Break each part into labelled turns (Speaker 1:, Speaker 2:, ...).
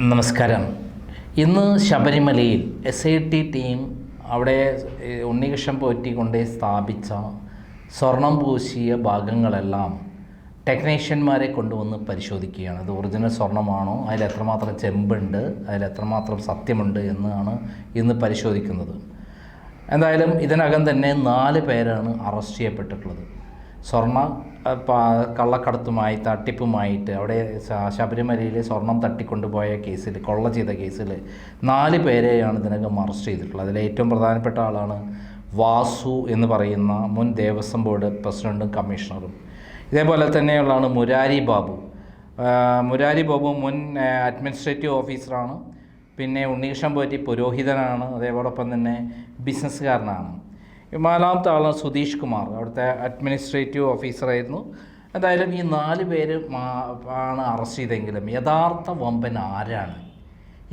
Speaker 1: നമസ്കാരം. ഇന്ന് ശബരിമലയിൽ SIT ടീം അവിടെ ഉണ്ണികൃഷ്ണൻ പോറ്റി കൊണ്ട് സ്ഥാപിച്ച സ്വർണം പൂശിയ ഭാഗങ്ങളെല്ലാം ടെക്നീഷ്യന്മാരെ കൊണ്ടുവന്ന് പരിശോധിക്കുകയാണ്. അത് ഒറിജിനൽ സ്വർണ്ണമാണോ, അതിൽ എത്രമാത്രം ചെമ്പുണ്ട്, അതിൽ എത്രമാത്രം സത്യമുണ്ട് എന്നാണ് ഇന്ന് പരിശോധിക്കുന്നത്. എന്തായാലും ഇതിനകം തന്നെ 4 പേരാണ് അറസ്റ്റ് ചെയ്യപ്പെട്ടിട്ടുള്ളത്. സ്വർണ്ണ കള്ളക്കടത്തുമായി തട്ടിപ്പുമായിട്ട് അവിടെ ശബരിമലയിൽ സ്വർണം തട്ടിക്കൊണ്ടുപോയ കേസിൽ, കൊള്ള ചെയ്ത കേസിൽ 4 പേരെയാണ് ഇതിനകം അറസ്റ്റ് ചെയ്തിട്ടുള്ളത്. അതിൽ ഏറ്റവും പ്രധാനപ്പെട്ട ആളാണ് വാസു എന്ന് പറയുന്ന മുൻ ദേവസ്വം ബോർഡ് പ്രസിഡൻറ്റും കമ്മീഷണറും. ഇതേപോലെ തന്നെയുള്ളതാണ് മുരാരി ബാബു. മുൻ അഡ്മിനിസ്ട്രേറ്റീവ് ഓഫീസറാണ്. പിന്നെ ഉണ്ണികൃഷ്ണൻ പോറ്റി പുരോഹിതനാണ്, അതേപോടൊപ്പം തന്നെ ബിസിനസ്സുകാരനാണ്. 4ാമത്തെ ആളാണ് സുധീഷ് കുമാർ, അവിടുത്തെ അഡ്മിനിസ്ട്രേറ്റീവ് ഓഫീസറായിരുന്നു. എന്തായാലും ഈ 4 പേര് ആണ് അറസ്റ്റ് ചെയ്തെങ്കിലും യഥാർത്ഥ വമ്പൻ ആരാണ്,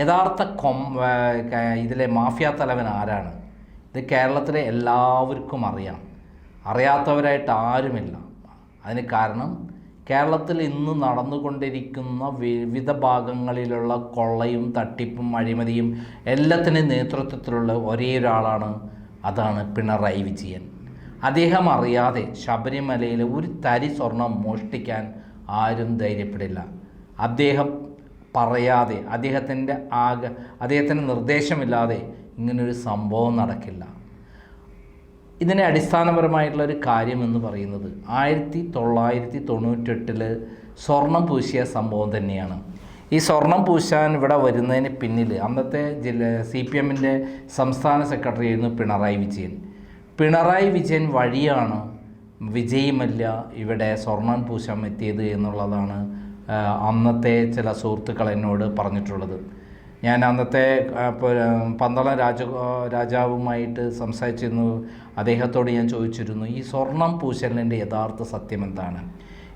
Speaker 1: യഥാർത്ഥ ഇതിലെ മാഫിയ തലവൻ ആരാണ്, ഇത് കേരളത്തിലെ എല്ലാവർക്കും അറിയാം. അറിയാത്തവരായിട്ട് ആരുമില്ല. അതിന് കാരണം കേരളത്തിൽ ഇന്ന് നടന്നുകൊണ്ടിരിക്കുന്ന വിവിധ ഭാഗങ്ങളിലുള്ള കൊള്ളയും തട്ടിപ്പും അഴിമതിയും എല്ലാത്തിനും നേതൃത്വത്തിലുള്ള ഒരേ ഒരാളാണ്, അതാണ് പിണറായി വിജയൻ. അദ്ദേഹം അറിയാതെ ശബരിമലയിൽ ഒരു തരി സ്വർണം മോഷ്ടിക്കാൻ ആരും ധൈര്യപ്പെടില്ല. അദ്ദേഹം പറയാതെ, അദ്ദേഹത്തിൻ്റെ നിർദ്ദേശമില്ലാതെ ഇങ്ങനൊരു സംഭവം നടക്കില്ല. ഇതിനെ അടിസ്ഥാനപരമായിട്ടുള്ളൊരു കാര്യമെന്ന് പറയുന്നത് 1998 സ്വർണം പൂശിയ സംഭവം തന്നെയാണ്. ഈ സ്വർണം പൂശാൻ ഇവിടെ വരുന്നതിന് പിന്നിൽ അന്നത്തെ CPMൻ്റെ സംസ്ഥാന സെക്രട്ടറി ആയിരുന്നു പിണറായി വിജയൻ വഴിയാണ് വിജയ് മല്യ ഇവിടെ സ്വർണം പൂശാൻ എത്തിയത് എന്നുള്ളതാണ് അന്നത്തെ ചില സുഹൃത്തുക്കൾ എന്നോട് പറഞ്ഞിട്ടുള്ളത്. ഞാൻ അന്നത്തെ പന്തളം രാജാവുമായിട്ട് സംസാരിച്ചിരുന്നു. അദ്ദേഹത്തോട് ഞാൻ ചോദിച്ചിരുന്നു, ഈ സ്വർണം പൂശലിൻ്റെ യഥാർത്ഥ സത്യം എന്താണ്?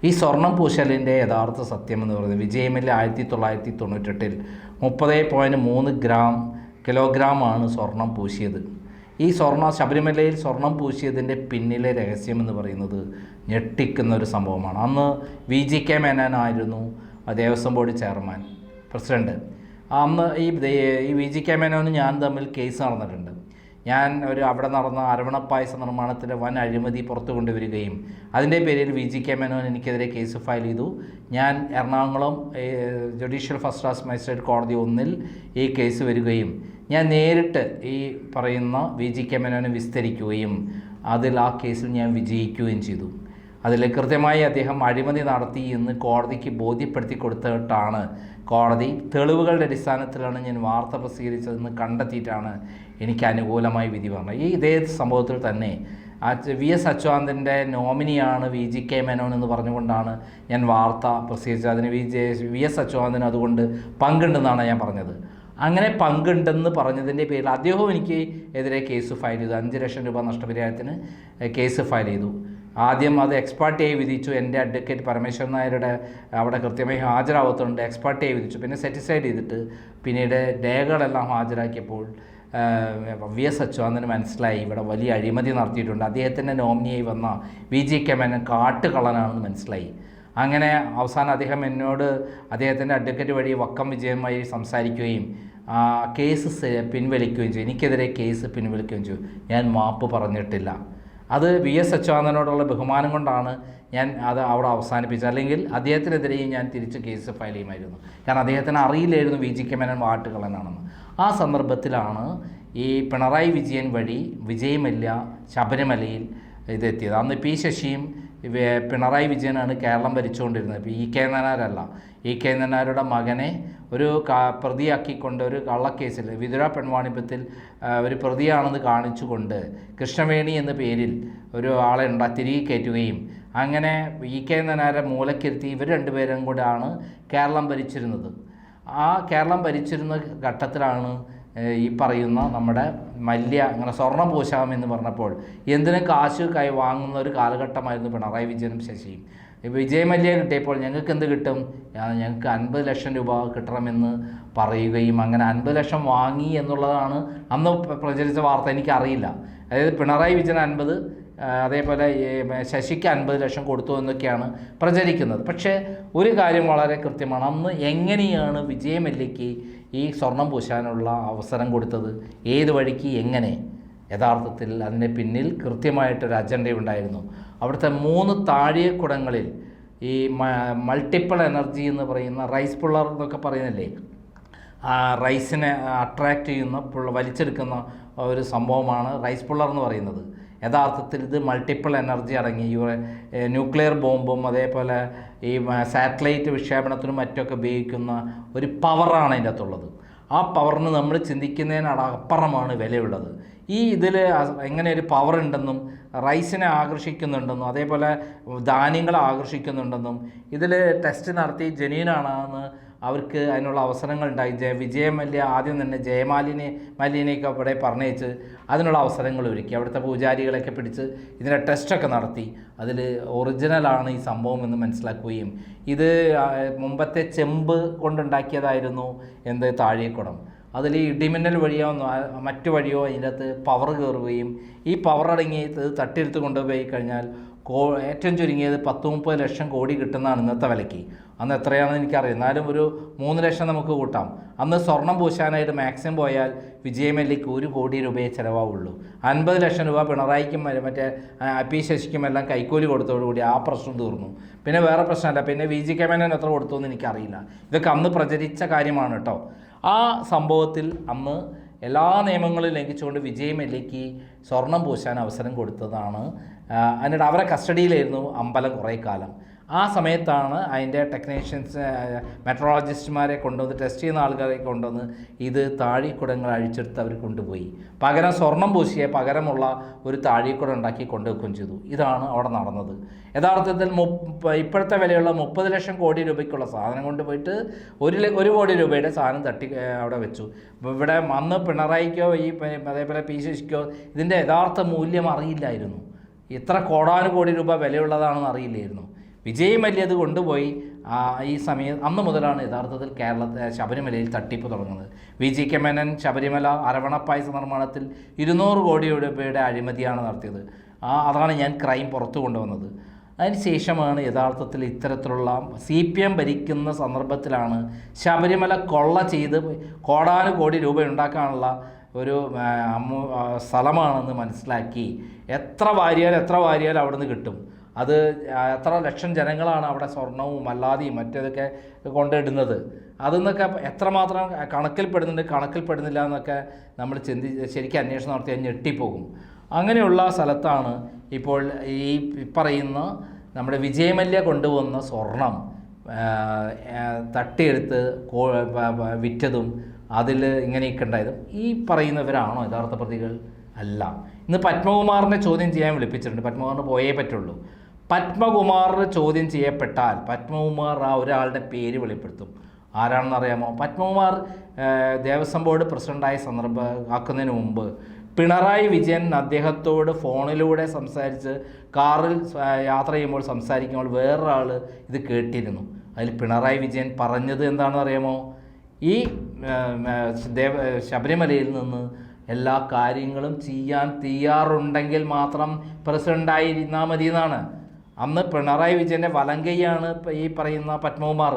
Speaker 1: ഈ സ്വർണം പൂശലിൻ്റെ യഥാർത്ഥ സത്യം എന്ന് പറയുന്നത് വിജയ് മല്യ 1998 30.3 കിലോഗ്രാമാണ് സ്വർണം പൂശിയത്. ഈ ശബരിമലയിൽ സ്വർണം പൂശിയതിൻ്റെ പിന്നിലെ രഹസ്യമെന്ന് പറയുന്നത് ഞെട്ടിക്കുന്ന ഒരു സംഭവമാണ്. അന്ന് VGK മേനോനായിരുന്നു ദേവസ്വം ബോർഡ് ചെയർമാൻ, പ്രസിഡൻറ്റ്. അന്ന് ഈ VGK മേനോനും ഞാൻ തമ്മിൽ കേസ് നടന്നിട്ടുണ്ട്. ഞാൻ അവിടെ നടന്ന അരവണപ്പായസ നിർമ്മാണത്തിൻ്റെ വൻ അഴിമതി പുറത്തു കൊണ്ടുവരികയും അതിൻ്റെ പേരിൽ VGK മേനോൻ എനിക്കെതിരെ കേസ് ഫയൽ ചെയ്തു. ഞാൻ Ernakulam judicial first class magistrate കോടതി 1 ഈ കേസ് വരികയും ഞാൻ നേരിട്ട് ഈ പറയുന്ന VGK മേനോനെ വിസ്തരിക്കുകയും അതിൽ ആ കേസിൽ ഞാൻ വിജയിക്കുകയും ചെയ്തു. അതിൽ കൃത്യമായി അദ്ദേഹം അഴിമതി നടത്തി എന്ന് കോടതിക്ക് ബോധ്യപ്പെടുത്തി കൊടുത്തിട്ടാണ് കോടതി തെളിവുകളുടെ അടിസ്ഥാനത്തിലാണ് ഞാൻ വാർത്ത പ്രസിദ്ധീകരിച്ചതെന്ന് കണ്ടെത്തിയിട്ടാണ് എനിക്ക് അനുകൂലമായി വിധി പറഞ്ഞത്. ഇതേ സംഭവത്തിൽ തന്നെ VS അച്യുതാനന്ദൻ്റെ നോമിനിയാണ് VGK മേനോൻ എന്ന് പറഞ്ഞുകൊണ്ടാണ് ഞാൻ വാർത്ത പ്രസിദ്ധീകരിച്ചത്. അതിന് VS അച്യുതാനന്ദന് അതുകൊണ്ട് പങ്കുണ്ടെന്നാണ് ഞാൻ പറഞ്ഞത്. അങ്ങനെ പങ്കുണ്ടെന്ന് പറഞ്ഞതിൻ്റെ പേരിൽ അദ്ദേഹവും എനിക്ക് എതിരെ കേസ് ഫയൽ ചെയ്തു. 5 ലക്ഷം രൂപ നഷ്ടപരിഹാരത്തിന് കേസ് ഫയൽ ചെയ്തു. ആദ്യം അത് എക്സ്പാർട്ടിയായി വിധിച്ചു. എൻ്റെ അഡ്വക്കേറ്റ് പരമേശ്വരൻ നായരുടെ അവിടെ കൃത്യമായി ഹാജരാവത്തുണ്ട്, എക്സ്പാർട്ടിയായി വിധിച്ചു. പിന്നെ സെറ്റിസൈഡ് ചെയ്തിട്ട് പിന്നീട് രേഖകളെല്ലാം ഹാജരാക്കിയപ്പോൾ VS അച്യുതാനന്ദന് മനസ്സിലായി ഇവിടെ വലിയ അഴിമതി നടത്തിയിട്ടുണ്ട്. അദ്ദേഹത്തിൻ്റെ നോമിനിയായി വന്ന VGK മേനോൻ കാട്ടുകള്ളനാണെന്ന് മനസ്സിലായി. അങ്ങനെ അവസാനം അദ്ദേഹം എന്നോട് അദ്ദേഹത്തിൻ്റെ അഡ്വക്കേറ്റ് വഴി വക്കം വിജയനുമായി സംസാരിക്കുകയും കേസ് പിൻവലിക്കുകയും ചെയ്തു. എനിക്കെതിരെ കേസ് പിൻവലിക്കുകയും ചെയ്തു. ഞാൻ മാപ്പ് പറഞ്ഞിട്ടില്ല. അത് VS അച്യുതാനന്ദനോടുള്ള ബഹുമാനം കൊണ്ടാണ് ഞാൻ അത് അവിടെ അവസാനിപ്പിച്ചത്. അല്ലെങ്കിൽ അദ്ദേഹത്തിനെതിരെയും ഞാൻ തിരിച്ച് കേസ് ഫയൽ ചെയ്യുമായിരുന്നു. കാരണം അദ്ദേഹത്തിന് അറിയില്ലായിരുന്നു VGK മേനോൻ വാട്ടുകളനാണെന്ന്. ആ സന്ദർഭത്തിലാണ് ഈ പിണറായി വിജയൻ വഴി വിജയ് മല്യ ശബരിമലയിൽ ഇതെത്തിയത്. അന്ന് P ശശിയും പിണറായി വിജയനാണ് കേരളം ഭരിച്ചുകൊണ്ടിരുന്നത്. EK നായനാരല്ല. EK നായനാരുടെ മകനെ ഒരു പ്രതിയാക്കിക്കൊണ്ട് ഒരു കള്ളക്കേസിൽ വിതുര പെൺവാണിഭത്തിൽ ഒരു പ്രതിയാണെന്ന് കാണിച്ചുകൊണ്ട് കൃഷ്ണവേണി എന്ന പേരിൽ ഒരു ആളെ തിരികെ കയറ്റുകയും അങ്ങനെ EK നായനാരെ മൂലക്കിരുത്തി ഇവർ 2 പേരും കൂടെയാണ് കേരളം ഭരിച്ചിരുന്നത്. ആ കേരളം ഭരിച്ചിരുന്ന ഘട്ടത്തിലാണ് ഈ പറയുന്ന നമ്മുടെ മല്യ അങ്ങനെ സ്വർണം പൂശാമെന്ന് പറഞ്ഞപ്പോൾ എന്തിനും കാശ് വാങ്ങുന്ന ഒരു കാലഘട്ടമായിരുന്നു പിണറായി വിജയനും ശശിയും. വിജയ് മല്യ കിട്ടിയപ്പോൾ ഞങ്ങൾക്ക് എന്ത് കിട്ടും, ഞങ്ങൾക്ക് 50 ലക്ഷം രൂപ കിട്ടണമെന്ന് പറയുകയും അങ്ങനെ 50 ലക്ഷം വാങ്ങി എന്നുള്ളതാണ് അന്ന് പ്രചരിച്ച വാർത്ത. എനിക്കറിയില്ല. അതായത് പിണറായി വിജയൻ 50, അതേപോലെ ശശിക്ക് 50 ലക്ഷം കൊടുത്തു എന്നൊക്കെയാണ് പ്രചരിക്കുന്നത്. പക്ഷേ ഒരു കാര്യം വളരെ കൃത്യമാണ്, അന്ന് എങ്ങനെയാണ് വിജയമല്യയ്ക്ക് ഈ സ്വർണം പൂശാനുള്ള അവസരം കൊടുത്തത്, ഏത് വഴിക്ക്, എങ്ങനെ? യഥാർത്ഥത്തിൽ അതിന് പിന്നിൽ കൃത്യമായിട്ടൊരു അജണ്ടയുണ്ടായിരുന്നു. അവിടുത്തെ 3 താഴികക്കുടങ്ങളിൽ ഈ മൾട്ടിപ്പിൾ എനർജി എന്ന് പറയുന്ന റൈസ് പുള്ളർ എന്നൊക്കെ പറയുന്നില്ലേ, റൈസിനെ അട്രാക്റ്റ് ചെയ്യുന്ന വലിച്ചെടുക്കുന്ന ഒരു സംഭവമാണ് റൈസ് പുള്ളർ എന്ന് പറയുന്നത്. യഥാർത്ഥത്തിൽ ഇത് മൾട്ടിപ്പിൾ എനർജി അടങ്ങി ന്യൂക്ലിയർ ബോംബും അതേപോലെ ഈ സാറ്റലൈറ്റ് വിക്ഷേപണത്തിനും മറ്റൊക്കെ ഉപയോഗിക്കുന്ന ഒരു പവറാണ് അതിൻ്റെ അകത്തുള്ളത്. ആ പവറിന് നമ്മൾ ചിന്തിക്കുന്നതിനപ്പുറമാണ് വിലയുള്ളത്. ഇതിൽ എങ്ങനെ ഒരു പവർ ഉണ്ടെന്നും റൈസിനെ ആകർഷിക്കുന്നുണ്ടെന്നും അതേപോലെ ധാന്യങ്ങളെ ആകർഷിക്കുന്നുണ്ടെന്നും ഇതിൽ ടെസ്റ്റ് നടത്തി ജെന്യൂനാണെന്ന് അവർക്ക് അതിനുള്ള അവസരങ്ങൾ ഉണ്ടായി. വിജയമല്യ ആദ്യം തന്നെ മല്യനെയൊക്കെ അവിടെ പറഞ്ഞേച്ച് അതിനുള്ള അവസരങ്ങൾ ഒരുക്കി. അവിടുത്തെ പൂജാരികളെയൊക്കെ പിടിച്ച് ഇതിൻ്റെ ടെസ്റ്റൊക്കെ നടത്തി അതിൽ ഒറിജിനലാണ് ഈ സംഭവം എന്ന് മനസ്സിലാക്കുകയും ഇത് മുമ്പത്തെ ചെമ്പ് കൊണ്ടുണ്ടാക്കിയതായിരുന്നു താഴികക്കുടം. അതിൽ ഈ ഇടിമിന്നൽ വഴിയോ മറ്റു വഴിയോ അതിനകത്ത് പവർ കയറുകയും ഈ പവർ അടങ്ങിയത് തട്ടിയെടുത്ത് കൊണ്ടുപോയി കഴിഞ്ഞാൽ ഏറ്റവും ചുരുങ്ങിയത് 10-30 ലക്ഷം കോടി കിട്ടുന്നതാണ് ഇന്നത്തെ വിലയ്ക്ക്. അന്ന് എത്രയാണെന്ന് എനിക്കറിയാം, എന്നാലും ഒരു 3 ലക്ഷം നമുക്ക് കൂട്ടാം. അന്ന് സ്വർണം പൂശാനായിട്ട് മാക്സിമം പോയാൽ വിജയമല്യയ്ക്ക് 1 കോടി രൂപയെ ചിലവാവുള്ളൂ. 50 ലക്ഷം രൂപ പിണറായിക്കും മറ്റേ പി ശശിക്കും എല്ലാം കൈക്കൂലി കൊടുത്തോടുകൂടി ആ പ്രശ്നം തീർന്നു. പിന്നെ വേറെ പ്രശ്നമല്ല. പിന്നെ VG മേനോൻ എത്ര കൊടുത്തു എന്ന് എനിക്കറിയില്ല. ഇതൊക്കെ അന്ന് പ്രചരിച്ച കാര്യമാണ് കേട്ടോ. ആ സംഭവത്തിൽ അന്ന് എല്ലാ നിയമങ്ങളും ലംഘിച്ചുകൊണ്ട് വിജയമല്യയ്ക്ക് സ്വർണം പൂശാൻ അവസരം കൊടുത്തതാണ്. എന്നിട്ട് അവരെ കസ്റ്റഡിയിലായിരുന്നു അമ്പലം കുറേ കാലം. ആ സമയത്താണ് അതിൻ്റെ ടെക്നീഷ്യൻസ് മെട്രോളജിസ്റ്റുമാരെ കൊണ്ടുവന്ന് ടെസ്റ്റ് ചെയ്യുന്ന ആൾക്കാരെ കൊണ്ടുവന്ന് ഇത് താഴിക്കുടങ്ങൾ അഴിച്ചെടുത്ത് അവർ കൊണ്ടുപോയി പകരം സ്വർണം പൂശിയെ പകരമുള്ള ഒരു താഴിക്കുടം ഉണ്ടാക്കി കൊണ്ടുവെക്കുകയും ചെയ്തു. ഇതാണ് അവിടെ നടന്നത്. യഥാർത്ഥത്തിൽ ഇപ്പോഴത്തെ വിലയുള്ള 30 ലക്ഷം കോടി രൂപയ്ക്കുള്ള സാധനം കൊണ്ടുപോയിട്ട് 1 കോടി രൂപയുടെ സാധനം തട്ടി അവിടെ വെച്ചു. ഇവിടെ അന്ന് പിണറായിക്കോ അതേപോലെ പി ശശിക്കോ ഇതിൻ്റെ യഥാർത്ഥ മൂല്യം അറിയില്ലായിരുന്നു. ഇത്ര കോടാനുകോടി രൂപ വിലയുള്ളതാണെന്ന് അറിയില്ലായിരുന്നു. വിജയമല്യ അത് കൊണ്ടുപോയി ഈ അന്ന് മുതലാണ് യഥാർത്ഥത്തിൽ ശബരിമലയിൽ തട്ടിപ്പ് തുടങ്ങുന്നത്. VG മേനോൻ ശബരിമല അരവണപ്പായസ നിർമ്മാണത്തിൽ 200 കോടി രൂപയുടെ അഴിമതിയാണ് നടത്തിയത്. അതാണ് ഞാൻ ക്രൈം പുറത്തു കൊണ്ടുവന്നത്. അതിനുശേഷമാണ് യഥാർത്ഥത്തിൽ ഇത്തരത്തിലുള്ള CPM ഭരിക്കുന്ന സന്ദർഭത്തിലാണ് ശബരിമല കൊള്ള ചെയ്ത് കോടാനുകോടി രൂപ ഉണ്ടാക്കാനുള്ള ഒരു സ്ഥലമാണെന്ന് മനസ്സിലാക്കി എത്ര വാരിയാൽ അവിടെ നിന്ന് കിട്ടും. അത് എത്ര ലക്ഷം ജനങ്ങളാണ് അവിടെ സ്വർണവും അല്ലാതെയും മറ്റേതൊക്കെ കൊണ്ടിടുന്നത്. അതെന്നൊക്കെ എത്രമാത്രം കണക്കിൽപ്പെടുന്നില്ല എന്നൊക്കെ നമ്മൾ ശരിക്കും അന്വേഷണം നടത്തിയാൽ ഞെട്ടിപ്പോകും. അങ്ങനെയുള്ള സ്ഥലത്താണ് ഇപ്പോൾ ഈ പറയുന്ന നമ്മുടെ വിജയമല്യ കൊണ്ടുവന്ന സ്വർണം തട്ടിയെടുത്ത് വിറ്റതും അതിൽ ഇങ്ങനെയൊക്കെ ഉണ്ടായതും ഈ പറയുന്നവരാണോ യഥാർത്ഥ പ്രതികൾ? അല്ല. ഇന്ന് പത്മകുമാറിനെ ചോദ്യം ചെയ്യാൻ വിളിപ്പിച്ചിട്ടുണ്ട്. പത്മകുമാറിന് പോയേ പറ്റുള്ളൂ. പത്മകുമാർ ചോദ്യം ചെയ്യപ്പെട്ടാൽ പത്മകുമാർ ആ ഒരാളുടെ പേര് വെളിപ്പെടുത്തും. ആരാണെന്നറിയാമോ? പത്മകുമാർ ദേവസ്വം ബോർഡ് പ്രസിഡൻ്റായ ആക്കുന്നതിന് മുമ്പ് പിണറായി വിജയൻ അദ്ദേഹത്തോട് ഫോണിലൂടെ സംസാരിച്ച് കാറിൽ യാത്ര ചെയ്യുമ്പോൾ സംസാരിക്കുമ്പോൾ വേറൊരാൾ ഇത് കേട്ടിരുന്നു. അതിൽ പിണറായി വിജയൻ പറഞ്ഞത് എന്താണെന്ന് അറിയാമോ? ഈ ശബരിമലയിൽ നിന്ന് എല്ലാ കാര്യങ്ങളും ചെയ്യാൻ തയ്യാറുണ്ടെങ്കിൽ മാത്രം പ്രസിഡൻ്റായിരുന്നാൽ മതി എന്നാണ്. അന്ന് പിണറായി വിജയൻ്റെ വലങ്കയ്യാണ് ഈ പറയുന്ന പത്മകുമാർ.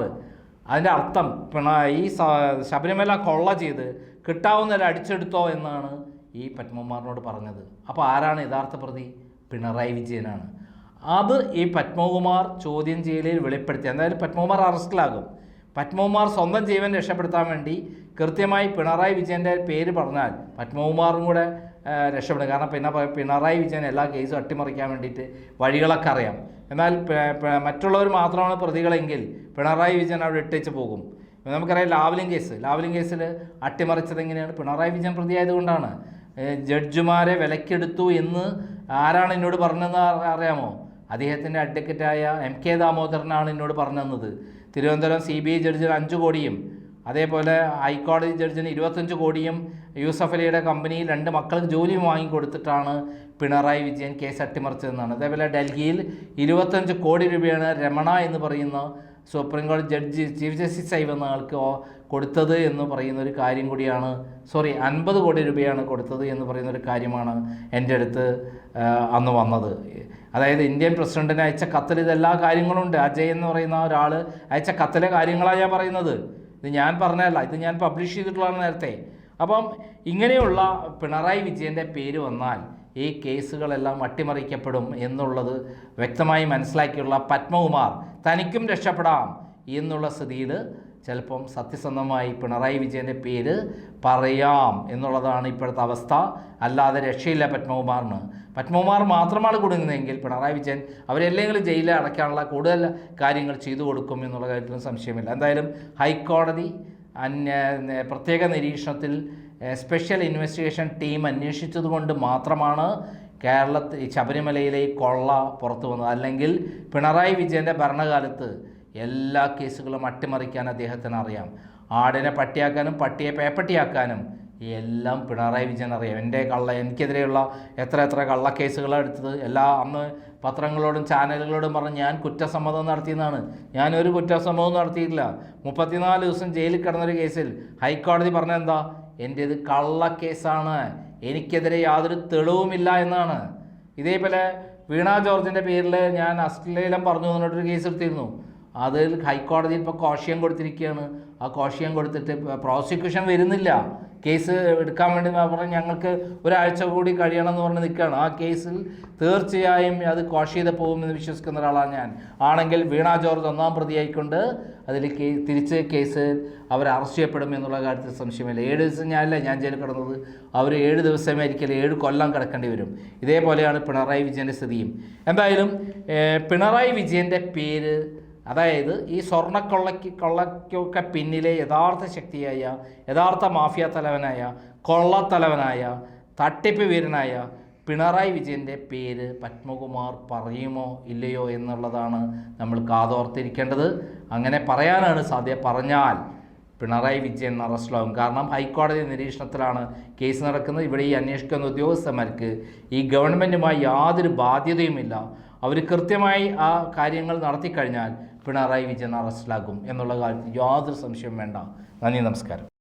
Speaker 1: അതിൻ്റെ അർത്ഥം ഈ ശബരിമല കൊള്ള ചെയ്ത് കിട്ടാവുന്നതിൽ അടിച്ചെടുത്തോ എന്നാണ് ഈ പത്മകുമാറിനോട് പറഞ്ഞത്. അപ്പോൾ ആരാണ് യഥാർത്ഥ പ്രതി? പിണറായി വിജയനാണ്. അത് ഈ പത്മകുമാർ ചോദ്യം ചെയ്യലിൽ വെളിപ്പെടുത്തി. എന്തായാലും പത്മകുമാർ അറസ്റ്റിലാകും. പത്മകുമാർ സ്വന്തം ജീവൻ രക്ഷപ്പെടുത്താൻ വേണ്ടി കൃത്യമായി പിണറായി വിജയൻ്റെ പേര് പറഞ്ഞാൽ പത്മകുമാറും കൂടെ രക്ഷപ്പെടും. കാരണം പിണറായി വിജയൻ എല്ലാ കേസും അട്ടിമറിക്കാൻ വേണ്ടിയിട്ട് വഴികളൊക്കെ അറിയാം. എന്നാൽ മറ്റുള്ളവർ മാത്രമാണ് പ്രതികളെങ്കിൽ പിണറായി വിജയൻ അവിടെ ഇട്ടേച്ച് പോകും. നമുക്കറിയാം ലാവ്ലിൻ കേസിൽ അട്ടിമറിച്ചത് എങ്ങനെയാണ്? പിണറായി വിജയൻ പ്രതിയായതുകൊണ്ടാണ്. ജഡ്ജിമാരെ വിലക്കെടുത്തു എന്ന് ആരാണ് എന്നോട് പറഞ്ഞതെന്ന് അറിയാമോ? അദ്ദേഹത്തിൻ്റെ അഡ്വക്കറ്റായ MK ദാമോദരനാണ് എന്നോട് പറഞ്ഞു തന്നത്. തിരുവനന്തപുരം CBI ജഡ്ജിന് 5 കോടിയും അതേപോലെ ഹൈക്കോടതി ജഡ്ജിന് 25 കോടിയും യൂസഫ് അലിയുടെ കമ്പനിയിൽ 2 മക്കൾക്ക് ജോലി വാങ്ങിക്കൊടുത്തിട്ടാണ് പിണറായി വിജയൻ കേസ് അട്ടിമറിച്ചതെന്നാണ്. അതേപോലെ ഡൽഹിയിൽ 25 കോടി രൂപയാണ് രമണ എന്ന് പറയുന്ന സുപ്രീം കോടതി ജഡ്ജി ചീഫ് ജസ്റ്റിസായി വന്ന ആൾക്ക് കൊടുത്തത് എന്ന് പറയുന്ന ഒരു കാര്യം കൂടിയാണ്, 50 കോടി രൂപയാണ് കൊടുത്തത് എന്ന് പറയുന്ന ഒരു കാര്യമാണ് എൻ്റെ അടുത്ത് അന്ന് വന്നത്. അതായത് ഇന്ത്യൻ പ്രസിഡന്റിന് അയച്ച കത്തിൽ ഇതെല്ലാ കാര്യങ്ങളുണ്ട്. അജയ് എന്ന് പറയുന്ന ഒരാൾ അയച്ച കത്തിലെ കാര്യങ്ങളാണ് ഞാൻ പറയുന്നത്. ഇത് ഞാൻ പറഞ്ഞതല്ല, ഇത് ഞാൻ പബ്ലിഷ് ചെയ്തിട്ടുള്ളതാണ് നേരത്തെ. അപ്പം ഇങ്ങനെയുള്ള പിണറായി വിജയൻ്റെ പേര് വന്നാൽ ഈ കേസുകളെല്ലാം അട്ടിമറിക്കപ്പെടും എന്നുള്ളത് വ്യക്തമായി മനസ്സിലാക്കിയുള്ള പത്മകുമാർ തനിക്കും രക്ഷപ്പെടാം എന്നുള്ള സ്ഥിതിയിൽ ചിലപ്പം സത്യസന്ധമായി പിണറായി വിജയൻ്റെ പേര് പറയാം എന്നുള്ളതാണ് ഇപ്പോഴത്തെ അവസ്ഥ. അല്ലാതെ രക്ഷയില്ല പത്മകുമാറിന്. പത്മകുമാർ മാത്രമാണ് കുടുങ്ങുന്നതെങ്കിൽ പിണറായി വിജയൻ അവരെല്ലെങ്കിലും ജയിലിൽ അടയ്ക്കാനുള്ള കൂടുതൽ കാര്യങ്ങൾ ചെയ്തു കൊടുക്കും എന്നുള്ള കാര്യത്തിലും സംശയമില്ല. എന്തായാലും ഹൈക്കോടതി പ്രത്യേക നിരീക്ഷണത്തിൽ സ്പെഷ്യൽ ഇൻവെസ്റ്റിഗേഷൻ ടീം അന്വേഷിച്ചതുകൊണ്ട് മാത്രമാണ് കേരളത്തിൽ ശബരിമലയിലെ ഈ കൊള്ള പുറത്തു വന്നത്. അല്ലെങ്കിൽ പിണറായി വിജയൻ്റെ ഭരണകാലത്ത് എല്ലാ കേസുകളും അട്ടിമറിക്കാൻ അദ്ദേഹത്തിന് അറിയാം. ആടിനെ പട്ടിയാക്കാനും പട്ടിയെ പേപ്പട്ടിയാക്കാനും എല്ലാം പിണറായി വിജയൻ അറിയാം. എനിക്കെതിരെയുള്ള എത്ര കള്ളക്കേസുകളാണ് എടുത്തത്. അന്ന് പത്രങ്ങളോടും ചാനലുകളോടും പറഞ്ഞ് ഞാൻ കുറ്റസമ്മതം നടത്തിയെന്നാണ്. ഞാനൊരു കുറ്റസമ്മതവും നടത്തിയിട്ടില്ല. 34 ദിവസം ജയിലിൽ കിടന്നൊരു കേസിൽ ഹൈക്കോടതി പറഞ്ഞെന്താ, എൻ്റേത് കള്ളക്കേസാണ്, എനിക്കെതിരെ യാതൊരു തെളിവുമില്ല എന്നാണ്. ഇതേപോലെ വീണ ജോർജിൻ്റെ പേരിൽ ഞാൻ അശ്ലീലം പറഞ്ഞു എന്നിട്ടൊരു കേസ് എടുത്തിരുന്നു. അതിൽ ഹൈക്കോടതിയിൽ ഇപ്പോൾ കോഷ്യം കൊടുത്തിരിക്കുകയാണ്. ആ കോഷ്യം കൊടുത്തിട്ട് പ്രോസിക്യൂഷൻ വരുന്നില്ല. കേസ് എടുക്കാൻ വേണ്ടി പറഞ്ഞ് ഞങ്ങൾക്ക് ഒരാഴ്ച കൂടി കഴിയണമെന്ന് പറഞ്ഞ് നിൽക്കുകയാണ്. ആ കേസിൽ തീർച്ചയായും അത് കോഷ് ചെയ്ത് പോകുമെന്ന് വിശ്വസിക്കുന്ന ഒരാളാണ് ഞാൻ. ആണെങ്കിൽ വീണ ജോർജ് 1-ാം പ്രതിയായിക്കൊണ്ട് അതിൽ തിരിച്ച് കേസ് അവർ അറസ്റ്റ് ചെയ്യപ്പെടും എന്നുള്ള കാര്യത്തിൽ സംശയമില്ല. 7 ദിവസം ഞാൻ ജയിലിൽ കിടന്നത്. അവർ 7 ദിവസമായിരിക്കില്ല, 7 കൊല്ലം കിടക്കേണ്ടി വരും. ഇതേപോലെയാണ് പിണറായി വിജയൻ്റെ സ്ഥിതിയും. എന്തായാലും പിണറായി വിജയൻ്റെ പേര്, അതായത് ഈ കൊള്ളയ്ക്കൊക്കെ പിന്നിലെ യഥാർത്ഥ ശക്തിയായ, യഥാർത്ഥ മാഫിയ തലവനായ, കൊള്ളത്തലവനായ, തട്ടിപ്പ് വീരനായ പിണറായി വിജയൻ്റെ പേര് പത്മകുമാർ പറയുമോ ഇല്ലയോ എന്നുള്ളതാണ് നമ്മൾ കാതോർത്തിരിക്കേണ്ടത്. അങ്ങനെ പറയാനാണ് സാധ്യത. പറഞ്ഞാൽ പിണറായി വിജയൻ അറസ്റ്റിലാവും. കാരണം ഹൈക്കോടതി നിരീക്ഷണത്തിലാണ് കേസ് നടക്കുന്നത്. ഇവിടെ ഈ അന്വേഷിക്കുന്ന ഉദ്യോഗസ്ഥന്മാർക്ക് ഈ ഗവൺമെൻറ്റുമായി യാതൊരു ബാധ്യതയുമില്ല. അവർ കൃത്യമായി ആ കാര്യങ്ങൾ നടത്തിക്കഴിഞ്ഞാൽ പിണറായി വിജയൻ അറസ്റ്റിലാകും എന്നുള്ള കാര്യത്തിൽ യാതൊരു സംശയവും വേണ്ട. നന്ദി, നമസ്കാരം.